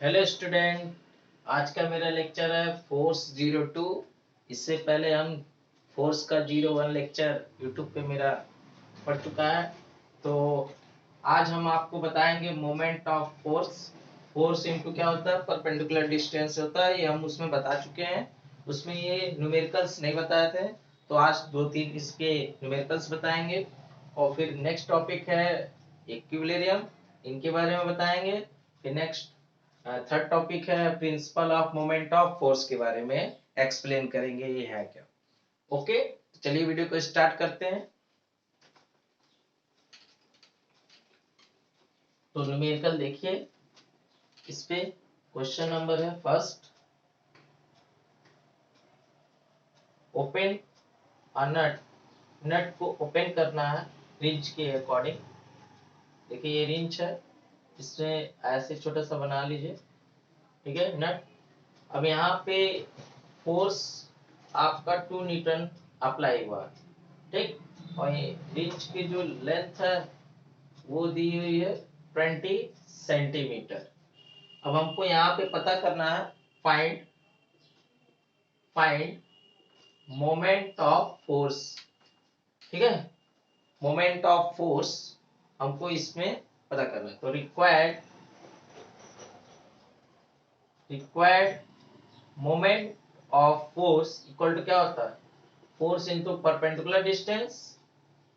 Hello student. आज का मेरा लेक्चर है फोर्स 02। इससे पहले हम फोर्स का 01 लेक्चर यूट्यूब पे मेरा पढ़ चुका है। तो आज हम आपको बताएंगे moment of force. Force into क्या होता है, परपेंडिकुलर डिस्टेंस होता है, ये हम उसमें बता चुके हैं। उसमें ये न्यूमेरिकल्स नहीं बताए थे, तो आज दो तीन इसके न्यूमेरिकल्स बताएंगे। और फिर नेक्स्ट टॉपिक है इक्विलिब्रियम, इनके बारे में बताएंगे। फिर नेक्स्ट थर्ड टॉपिक है principal of moment of force के बारे में एक्सप्लेन करेंगे ये है क्या। ओके, तो चलिए वीडियो को स्टार्ट करते हैं। तो न्यूमेरिकल देखिए, इस पे क्वेश्चन नंबर है फर्स्ट, ओपन अ नट। नट को ओपन करना है रिंच के अकॉर्डिंग। देखिए ये रिंच है, इसमें ऐसे छोटा सा बना लीजिए, ठीक है नट। अब यहाँ पे फोर्स आपका 2 न्यूटन अप्लाई हुआ, ठीक। और ये रिंच की जो लेंथ है वो दी हुई है 20 सेंटीमीटर। अब हमको यहाँ पे पता करना है find find moment of force, ठीक है। मोमेंट ऑफ फोर्स हमको इसमें पता करना है। तो required moment of force equal to क्या होता है, फोर्स इनटू परपेंडिकुलर डिस्टेंस।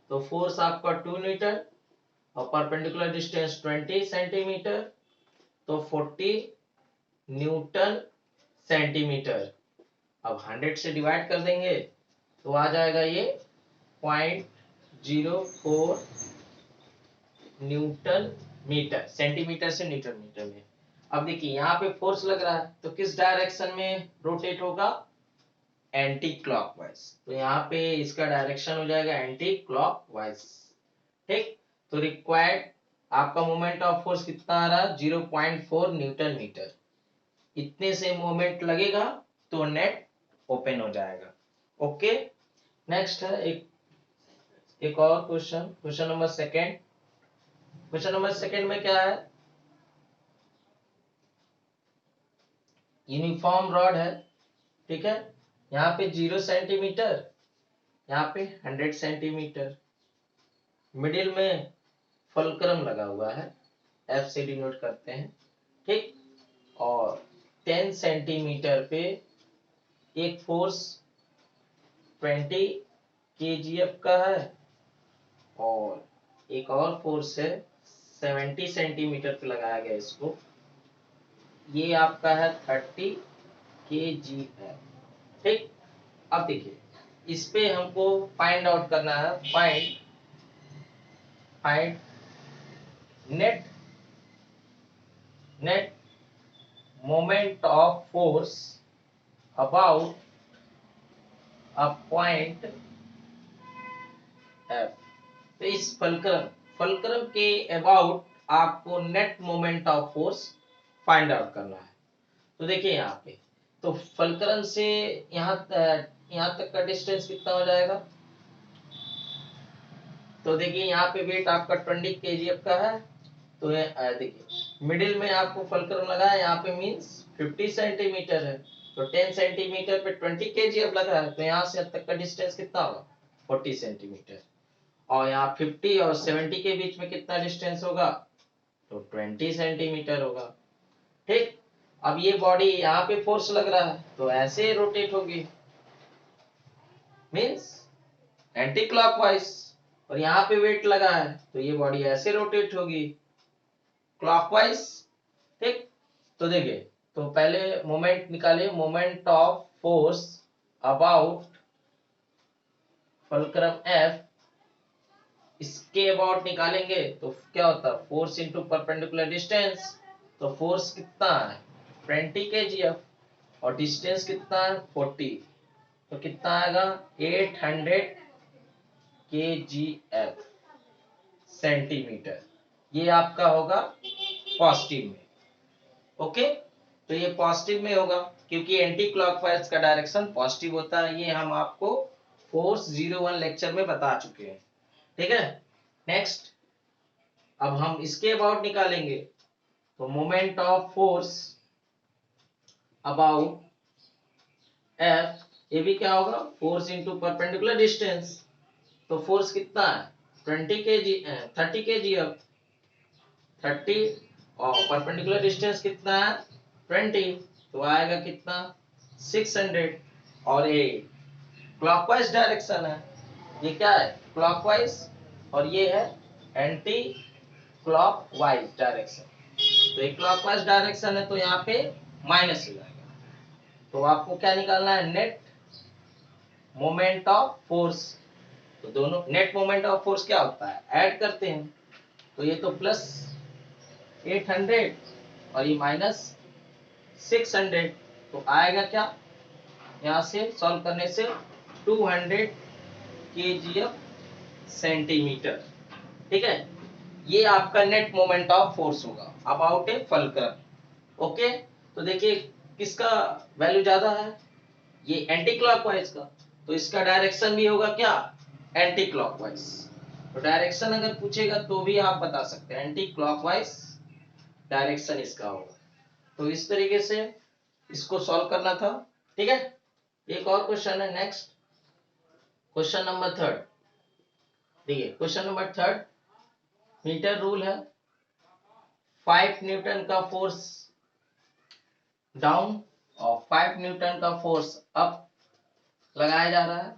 तो फोर्स आपका 2 न्यूटन और परपेंडिकुलर डिस्टेंस 20 सेंटीमीटर, तो 40 न्यूटन सेंटीमीटर। अब 100 से डिवाइड कर देंगे तो आ जाएगा ये 0.04 न्यूटन मीटर। सेंटीमीटर से न्यूटन मीटर में। अब देखिए यहाँ पे फोर्स लग रहा है, तो किस डायरेक्शन में रोटेट होगा, एंटी क्लॉकवाइज। तो यहाँ पे इसका डायरेक्शन हो जाएगा एंटी क्लॉकवाइज, ठीक। तो रिक्वायर्ड आपका मोमेंट ऑफ फोर्स कितना आ रहा है, 0.4 न्यूटन मीटर। इतने से मोमेंट लगेगा तो नेट ओपन हो जाएगा। ओके, नेक्स्ट है एक और question, question number second. Question number second में क्या है, यूनिफॉर्म रॉड है, ठीक है। यहाँ पे 0 सेंटीमीटर, यहाँ पे 100 सेंटीमीटर। मिडिल में फुलक्रम लगा हुआ है, एफ से डिनोट करते हैं, ठीक। और 10 सेंटीमीटर पे एक फोर्स 20 kgf का है, और एक और फोर्स है 70 सेंटीमीटर पे लगाया गया इसको, ये आपका है 30 kgf, ठीक। अब देखिए इस पे हमको फाइंड आउट करना है, find net net moment of force about a point F. तो इस फलक्रम के अबाउट आपको net moment of force find out करना है। तो देखिए यहाँ पे, तो फलक्रम से यहाँ तक का डिस्टेंस कितना हो जाएगा। तो देखिए यहाँ पे वेट आपका 20 kgf का है। तो देखिए मिडिल में आपको फलक्रम लगा है, यहाँ पे मींस 50 सेंटीमीटर है। तो 10 सेंटीमीटर पे 20 kgf लगा है, तो यहाँ से अब तक का डिस्टेंस कितना होगा, 40 सेंटीमीटर। और यहाँ 50 और 70 के बीच में कितना डिस्टेंस होगा, तो 20 सेंटीमीटर होगा, ठीक। अब ये बॉडी यहाँ पे फोर्स लग रहा है तो ऐसे रोटेट होगी, मींस एंटी क्लॉकवाइज। और यहाँ पे वेट लगा है तो ये बॉडी ऐसे रोटेट होगी, क्लॉकवाइज, ठीक। तो देखिए, तो पहले मोमेंट निकालिए, moment of force about fulcrum F. इसके अबाउट निकालेंगे तो क्या होता है, फोर्स इनटू परपेंडिकुलर डिस्टेंस। तो फोर्स कितना है 20 kgf और डिस्टेंस कितना है 40, तो कितना आएगा 800 kgf सेंटीमीटर। ये आपका होगा पॉजिटिव में, ओके। तो ये पॉजिटिव में होगा क्योंकि एंटी क्लॉकवाइज का डायरेक्शन पॉजिटिव होता है। ये हम आपको फोर्स 01 लेक्चर में बता चुके हैं, ठीक है। नेक्स्ट, अब हम इसके अबाउट निकालेंगे। तो moment of force about F, ये भी क्या होगा, फोर्स इंटू परपेंडिकुलर डिस्टेंस। तो फोर्स कितना है 20 kg, 30 kg, अब 30 और परपेंडिकुलर डिस्टेंस कितना है 20, तो आएगा कितना 600। और ये क्लॉकवाइज डायरेक्शन है, ये क्या है क्लॉकवाइज, और ये है एंटी क्लॉकवाइज डायरेक्शन। तो एक क्लॉकवाइज डायरेक्शन है तो यहाँ पे माइनस हो जाएगा। तो आपको क्या निकालना है, नेट मोमेंट ऑफ फोर्स। तो दोनों नेट मोमेंट ऑफ फोर्स क्या होता है, ऐड करते हैं। तो ये तो प्लस 800 और ये माइनस 600, तो आएगा क्या, यहाँ से सॉल्व करने से 200 kgf सेंटीमीटर। ठीक है, ये आपका नेट मोमेंट ऑफ फोर्स होगा अबाउट ए फलक्रम। ओके, तो देखिए किसका वैल्यू ज्यादा है, ये एंटी क्लॉकवाइज का, तो इसका डायरेक्शन भी होगा क्या एंटी क्लॉकवाइज। तो डायरेक्शन अगर पूछेगा तो भी आप बता सकते हैं एंटी क्लॉकवाइज डायरेक्शन इसका होगा। तो इस तरीके से इसको सॉल्व करना था। ठीक है, एक और क्वेश्चन है, नेक्स्ट क्वेश्चन नंबर 3। देखिए क्वेश्चन नंबर 3, मीटर रूल है, 5 न्यूटन का फोर्स डाउन और 5 न्यूटन का फोर्स अप लगाया जा रहा है,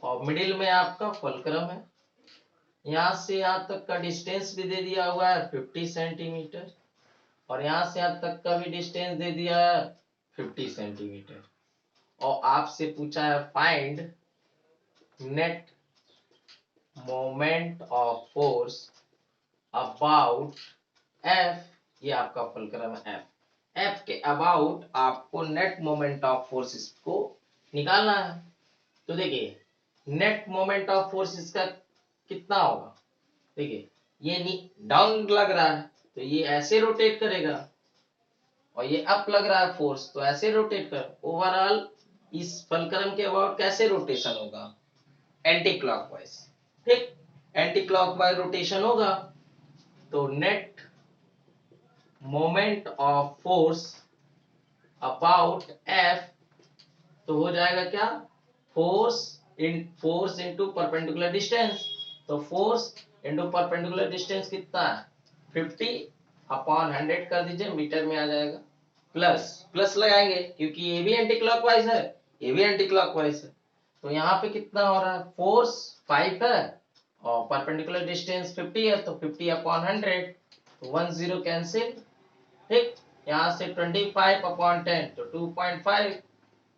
और मिडिल में आपका फुलक्रम है। यहाँ से यहाँ तक का डिस्टेंस भी दे दिया हुआ है 50 सेंटीमीटर, और यहाँ से यहाँ तक का भी डिस्टेंस दे दिया है 50 सेंटीमीटर। और आपसे पूछा है find net moment of force about F, ये आपका फुलक्रम है एफ। एफ के अबाउट आपको नेट मोमेंट ऑफ फोर्स इसको निकालना है। तो देखिए नेट मोमेंट ऑफ फोर्स इसका कितना होगा, देखिए ये डाउन लग रहा है तो ये ऐसे रोटेट करेगा, और ये अप लग रहा है फोर्स तो ऐसे रोटेट कर। ओवरऑल इस फलक्रम के अबाउट कैसे रोटेशन होगा, एंटी क्लॉकवाइज। ठीक, एंटी क्लॉकवाइज रोटेशन होगा, तो net moment of force about F, तो हो जाएगा क्या, फोर्स इनटू परपेंडिकुलर डिस्टेंस। तो फोर्स इनटू परपेंडिकुलर डिस्टेंस कितना है 50 अपॉन 100 कर दीजिए, मीटर में आ जाएगा। प्लस प्लस लगाएंगे क्योंकि ये भी एंटी क्लॉकवाइज है, ये भी एंटी क्लॉकवाइज है। तो यहाँ पे कितना हो रहा है, फोर्स 5 है और परपेंडिकुलर डिस्टेंस 50 है, तो 50 अपॉन 100, तो 1 0 कैंसिल। ठीक, यहाँ से 25 अपॉन 10 तो 2.5,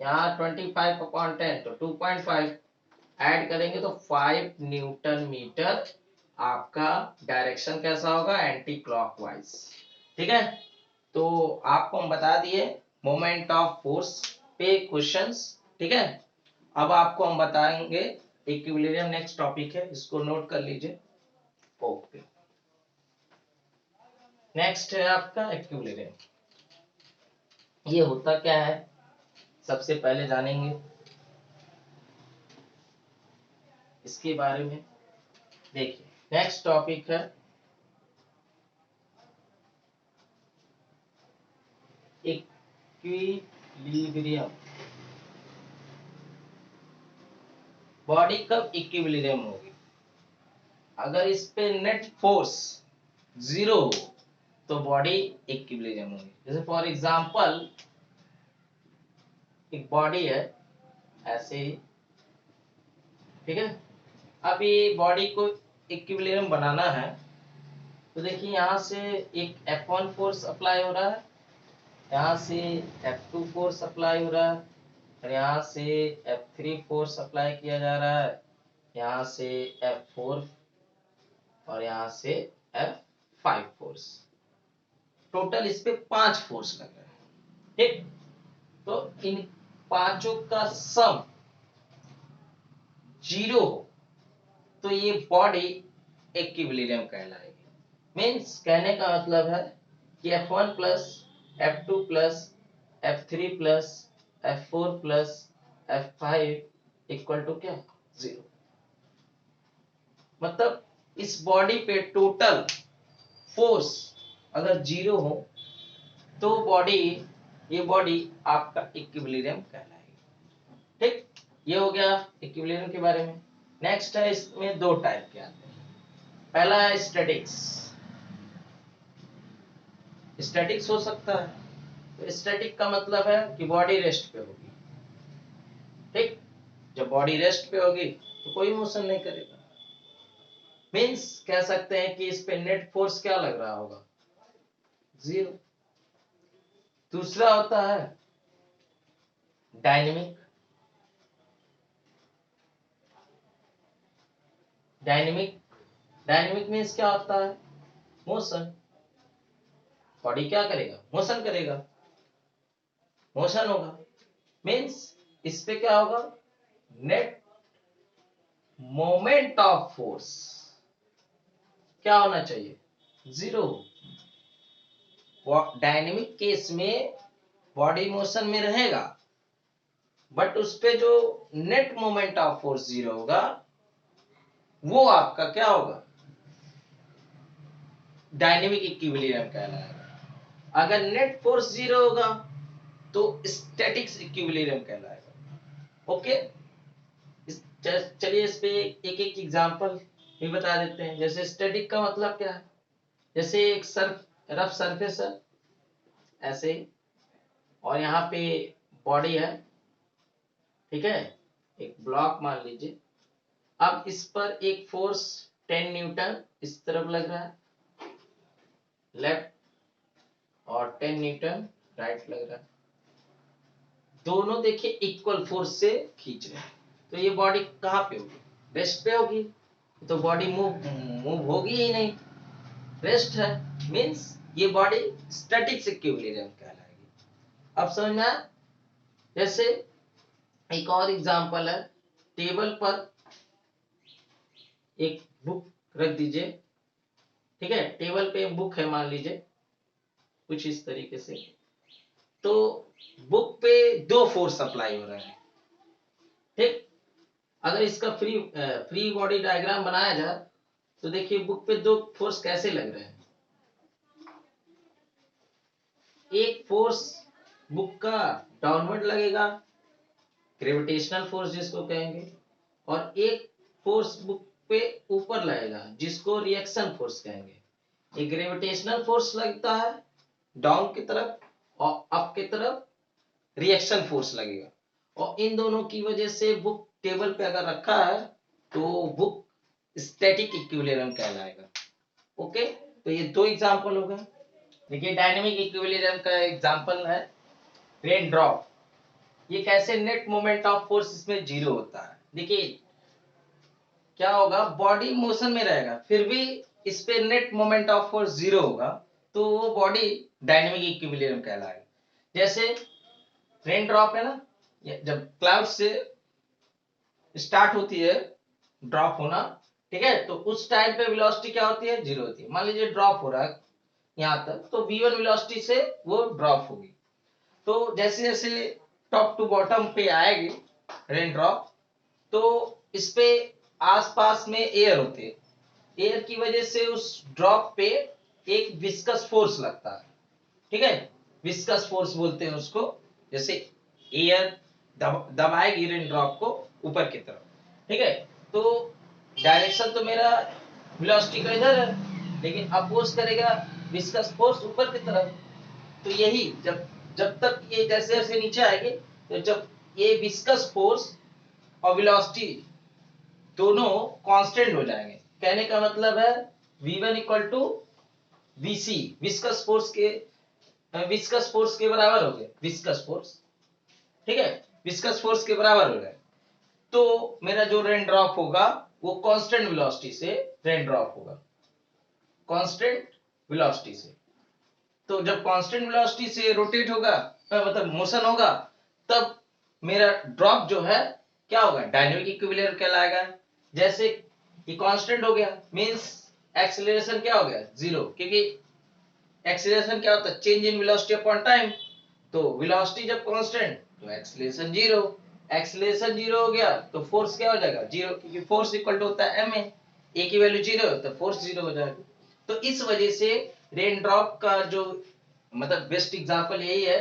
यहाँ 25 अपॉन 10 तो 2.5, ऐड करेंगे तो 5 न्यूटन मीटर। आपका डायरेक्शन कैसा होगा, एंटी क्लॉकवाइज। ठीक है, तो आपको हम बता दिए मोमेंट ऑफ फोर्स पे क्वेश्चंस। ठीक है, अब आपको हम बताएंगे इक्विलिब्रियम, नेक्स्ट टॉपिक है, इसको नोट कर लीजिए। ओके, नेक्स्ट है आपका इक्विलिब्रियम। ये होता क्या है सबसे पहले जानेंगे इसके बारे में। देखिए नेक्स्ट टॉपिक है इक्विलिब्रियम। बॉडी कब इक्विलिब्रियम होगी, अगर इस पे नेट फोर्स 0 हो तो बॉडी इक्विलिब्रियम होगी। जैसे फॉर एग्जांपल एक बॉडी है ऐसे ही, ठीक है, अब ये बॉडी को इक्विलिब्रियम बनाना है, तो देखिए यहाँ से एक F1 फोर्स अप्लाई हो रहा है, यहाँ से F2 फोर्स अप्लाई हो रहा है, और यहाँ से F3 फोर्स अप्लाई किया जा रहा है, यहाँ से F4 और यहाँ से F5 फोर्स। टोटल इस पे 5 फोर्स लग रहे हैं। ठीक, तो इन पांचों का सम 0 हो तो ये बॉडी इक्विलिब्रियम कहलाएगी। मीन्स कहने का मतलब है कि F1 plus F2 plus F3 plus F4 plus F5 equal to क्या 0। मतलब इस बॉडी पे टोटल फोर्स अगर 0 हो तो ये बॉडी आपका इक्विलिब्रियम कहलाएगी। ठीक, ये हो गया इक्विलिब्रियम के बारे में। नेक्स्ट है, इसमें दो टाइप के आते हैं। पहला है स्टैटिक्स। स्टैटिक्स हो सकता है, तो स्टैटिक का मतलब है कि बॉडी रेस्ट पे होगी। ठीक, जब बॉडी रेस्ट पे होगी तो कोई मोशन नहीं करेगा। मीन्स कह सकते हैं कि इस पे नेट फोर्स क्या लग रहा होगा, जीरो। दूसरा होता है डायनेमिक। डायनेमिक मीन्स क्या होता है, मोशन। बॉडी क्या करेगा, मोशन करेगा, मोशन होगा। मीन्स इस पे क्या होगा, नेट मोमेंट ऑफ फोर्स क्या होना चाहिए, जीरो। डायनेमिक केस में बॉडी मोशन में रहेगा, बट उस पे जो net moment of force zero होगा, वो आपका क्या होगा, डायनेमिक इक्विलिब्रियम कहलाएगा। अगर नेट फोर्स जीरो होगा तो स्टैटिक्स इक्विलिब्रियम कहलाएगा। ओके, चलिए इस पे एक एक एग्जांपल भी बता देते हैं। जैसे स्टैटिक का मतलब क्या है, जैसे एक रफ सरफेस है ऐसे, और यहाँ पे बॉडी है, ठीक है, एक ब्लॉक मान लीजिए। अब इस पर एक फोर्स 10 न्यूटन इस तरफ लग रहा है, लेफ्ट, और 10 न्यूटन राइट लग रहा है। दोनों देखिए इक्वल फोर्स से खींच रहे हैं, तो ये बॉडी कहाँ पे होगी, रेस्ट पे होगी। तो बॉडी मूव होगी ही नहीं, रेस्ट है। मींस ये बॉडी स्टैटिक इक्विलिब्रियम कहलाएगी। अब समझ में आया। जैसे एक और एग्जांपल है, टेबल पर एक बुक रख दीजिए, ठीक है, टेबल पे बुक है मान लीजिए, कुछ इस तरीके से। तो बुक पे दो फोर्स अप्लाई हो रहा है, ठीक। अगर इसका फ्री बॉडी डायग्राम बनाया जाए तो देखिए बुक पे दो फोर्स कैसे लग रहे हैं। एक फोर्स बुक का डाउनवर्ड लगेगा, ग्रेविटेशनल फोर्स जिसको कहेंगे, और एक फोर्स बुक पे ऊपर लगेगा जिसको रिएक्शन फोर्स कहेंगे। एक ग्रेविटेशनल फोर्स लगता है डाउन की तरफ, और अप की तरफ रिएक्शन फोर्स लगेगा, और इन दोनों की वजह से बुक टेबल पे अगर रखा है तो बुक स्टैटिक इक्विलिब्रियम कहलाएगा। ओके, तो ये दो एग्जांपल हो गए। देखिए डायनेमिक इक्विलिब्रियम का एग्जांपल है रेन ड्रॉप। ये कैसे, नेट मोमेंट ऑफ फोर्स इसमें जीरो होता है। देखिए क्या होगा, बॉडी मोशन में रहेगा फिर भी इस पे net moment of force zero होगा, तो वो बॉडी डायनेमिक इक्विलिब्रियम कहलाएगा। जैसे रेन ड्रॉप है ना, जब क्लाउड से स्टार्ट होती है ड्रॉप होना, ठीक है, तो उस टाइम पे वेलोसिटी क्या होती है, जीरो होती है। मान लीजिए ड्रॉप हो रहा है यहां तक, तो v1 वेलोसिटी से वो ड्रॉप होगी। तो जैसे जैसे टॉप टू बॉटम पे आएगी रेन ड्रॉप, तो इस पे आसपास में एयर होते हैं, एयर की वजह से उस ड्रॉप पे एक विस्कस फोर्स लगता है, ठीक है, विस्कस फोर्स बोलते हैं उसको। जैसे एयर दबाएगी रेन ड्रॉप को ऊपर की तरफ, ठीक है, तो डायरेक्शन तो मेरा वेलोसिटी का इधर है, लेकिन अपोज करेगा विस्कस फोर्स ऊपर की तरफ। तो यही जब जब तक ये जैसे जैसे नीचे आएगी, तो जब ये विस्कस फोर्स और वेलोसिटी दोनों कांस्टेंट हो जाएंगे, कहने का मतलब है v1 equal to vc, viscous force के बराबर हो गए, विस्कस फोर्स, ठीक है, विस्कस फोर्स के बराबर हो गए। तो मेरा जो रेन ड्रॉप होगा वो कांस्टेंट वेलोसिटी से रेन ड्रॉप होगा, कांस्टेंट वेलोसिटी से। तो जब कांस्टेंट वेलोसिटी से रोटेट होगा, मतलब मोशन होगा, तब मेरा ड्रॉप जो है क्या होगा, डायनेमिक इक्विलिब्रियम कहलाएगा। जैसे ये कांस्टेंट हो गया, मींस एक्सीलरेशन क्या हो गया, जीरो, क्योंकि एक्सीलरेशन क्या होता है, change in velocity upon time. तो वेलोसिटी जब कांस्टेंट तो एक्सीलरेशन जीरो, एक्सीलरेशन जीरो हो गया तो फोर्स क्या हो जाएगा, जीरो, क्योंकि फोर्स इक्वल टू होता है ma, a की वैल्यू जीरो तो फोर्स जीरो हो जाएगा। तो इस वजह से रेन ड्रॉप का जो मतलब बेस्ट एग्जांपल यही है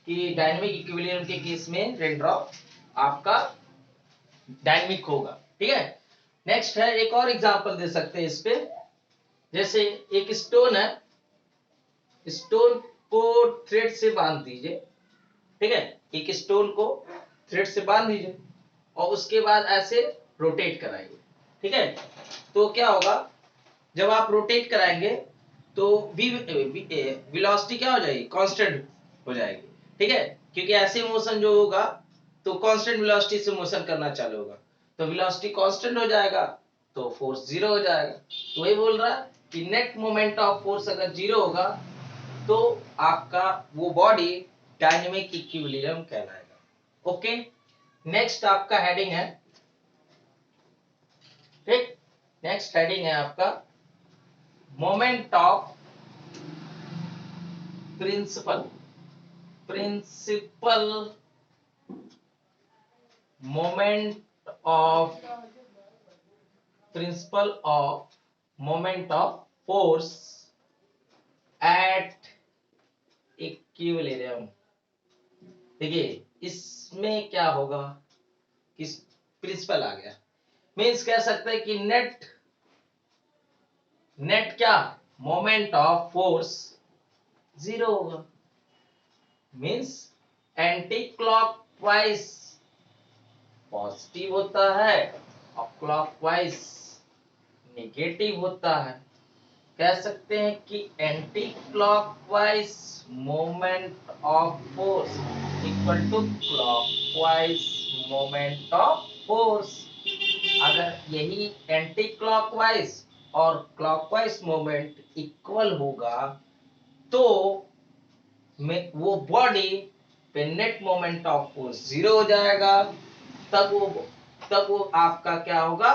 कि डायनेमिक इक्विलिब्रियम के केस में रेन ड्रॉप आपका डायनेमिक होगा। ठीक है, नेक्स्ट है, एक और एग्जांपल दे सकते हैं इस पे। जैसे एक स्टोन है, स्टोन को थ्रेड से बांध दीजिए। ठीक है, एक स्टोन को थ्रेड से बांध दीजिए और उसके बाद ऐसे रोटेट कराइए। ठीक है, तो क्या होगा, जब आप रोटेट कराएंगे तो वेलोसिटी क्या हो जाएगी, कांस्टेंट हो जाएगी। ठीक है, क्योंकि ऐसे मोशन जो होगा तो कांस्टेंट वेलोसिटी से मोशन करना चालू होगा, तो वेलोसिटी कांस्टेंट हो जाएगा तो फोर्स जीरो हो जाएगा। तो वही बोल रहा है कि नेट मोमेंट ऑफ फोर्स अगर जीरो होगा तो आपका वो बॉडी डायनेमिक इक्विलिब्रियम कहलाएगा। ओके, नेक्स्ट आपका हेडिंग है, ठीक, नेक्स्ट हेडिंग है आपका moment of principle, principle moment of, principle of moment of force at equilibrium. देखिए इसमें क्या होगा, किस प्रिंसिपल आ गया, मीन्स कह सकते हैं कि नेट, नेट क्या, मोमेंट ऑफ फोर्स जीरो होगा। मीन्स एंटी क्लॉकवाइज पॉजिटिव होता है और क्लॉकवाइज नेगेटिव होता है। कह सकते हैं कि anti clockwise moment of force equal to clockwise moment of force. अगर यही एंटी क्लॉकवाइज और क्लॉकवाइज मोमेंट इक्वल होगा तो में वो बॉडी पे net moment of force zero हो जाएगा। तब वो आपका क्या होगा,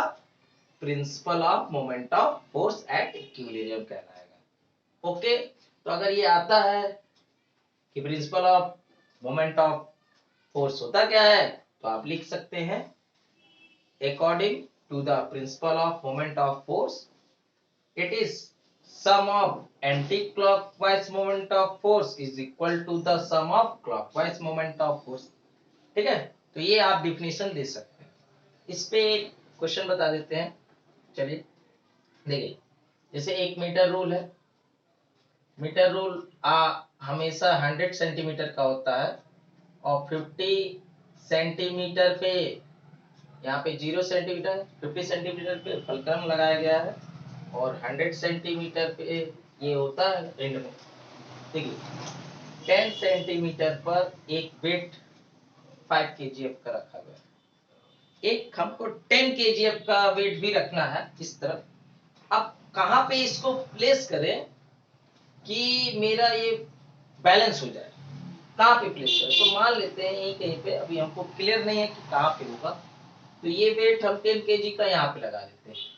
principle of moment of force at equilibrium कहलाएगा। ओके, तो अगर ये आता है कि principle of moment of force होता क्या है, तो आप लिख सकते हैं according to the principle of moment of force it is sum of anti-clockwise moment of force is equal to the sum of clockwise moment of force। ठीक है, तो ये आप डिफिनेशन दे सकते हैं। इस पे क्वेश्चन बता देते हैं, चलिए देखिए। जैसे एक मीटर रूल है, मीटर रूल हमेशा 100 सेंटीमीटर का होता है और 50 सेंटीमीटर पे, यहाँ पे 0 सेंटीमीटर, 50 सेंटीमीटर पे फलक्रम लगाया गया है और 100 सेंटीमीटर पे ये होता है एंड में। देखिए 10 सेंटीमीटर पर एक वेट 5 kgf का रखा गया है, एक हमको 10 kgf का वेट भी रखना है इस तरफ। अब कहाँ पे इसको प्लेस करें कि मेरा ये बैलेंस हो जाए, कहाँ पे प्लेस करें, तो मान लेते हैं यहीं कहीं पे, अभी हमको क्लियर नहीं है कि कहाँ पे होगा, तो ये वेट हम 10 kg का यहाँ पे लगा देते हैं।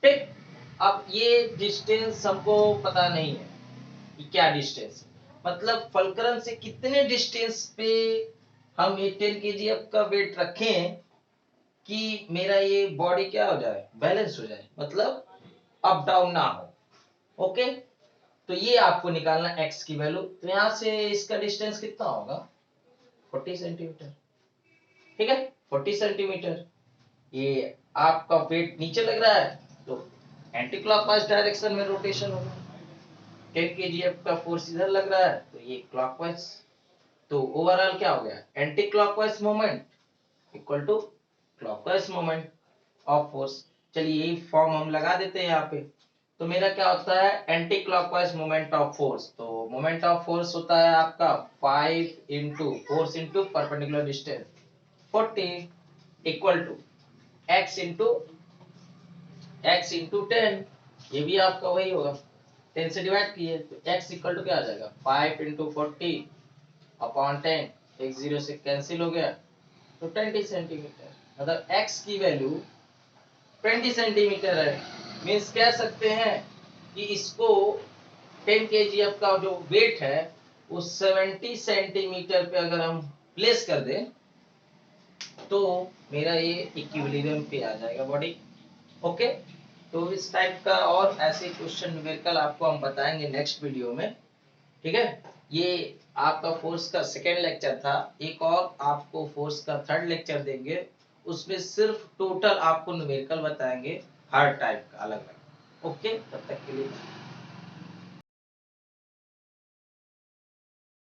ठीक, अब ये डिस्टेंस हमको पता नहीं है कि क्या डिस्टेंस, मतलब फलक्रम से कितने डिस्टेंस पे हम ये 10 kgf का वेट रखें कि मेरा ये बॉडी क्या हो जाए, बैलेंस हो जाए, मतलब अप डाउन ना हो। ओके, तो ये आपको निकालना x की वैल्यू, तो यहां से इसका डिस्टेंस कितना होगा, 40 सेंटीमीटर। ठीक है, 40 सेंटीमीटर। ये आपका वेट नीचे लग रहा है तो एंटी क्लॉकवाइज डायरेक्शन में रोटेशन होगा। 10 kgf का फोर्स इधर लग रहा है तो ये क्लॉकवाइज, तो ओवरऑल क्या हो गया, anti clockwise moment equal to clockwise moment of force. चलिए यही फॉर्म हम लगा देते हैं यहाँ पे, तो मेरा क्या होता है, anti clockwise moment of force, तो मोमेंट ऑफ फोर्स होता है आपका 5 into force into perpendicular distance 40 equal to x into 10, ये भी आपका वही होगा, 10 से डिवाइड किए तो x इक्वल टू क्या आ जाएगा, 5 इंटू 40 अपॉन 10, एक जीरो से कैंसिल हो गया तो 20 सेंटीमीटर, मतलब x की वैल्यू 20 सेंटीमीटर है। मीन्स कह सकते हैं कि इसको 10 kgf का जो वेट है वो 70 सेंटीमीटर पे अगर हम प्लेस कर दें तो मेरा ये इक्विलिब्रियम पे आ जाएगा बॉडी। ओके, तो इस टाइप का और ऐसे क्वेश्चन न्यूमेरिकल आपको हम बताएंगे नेक्स्ट वीडियो में। ठीक है। ये आपका फोर्स का सेकेंड लेक्चर था। एक और आपको फोर्स का थर्ड लेक्चर देंगे, उसमें सिर्फ टोटल आपको न्यूमेरिकल बताएंगे हर टाइप का अलग अलग। ओके, तब तक के लिए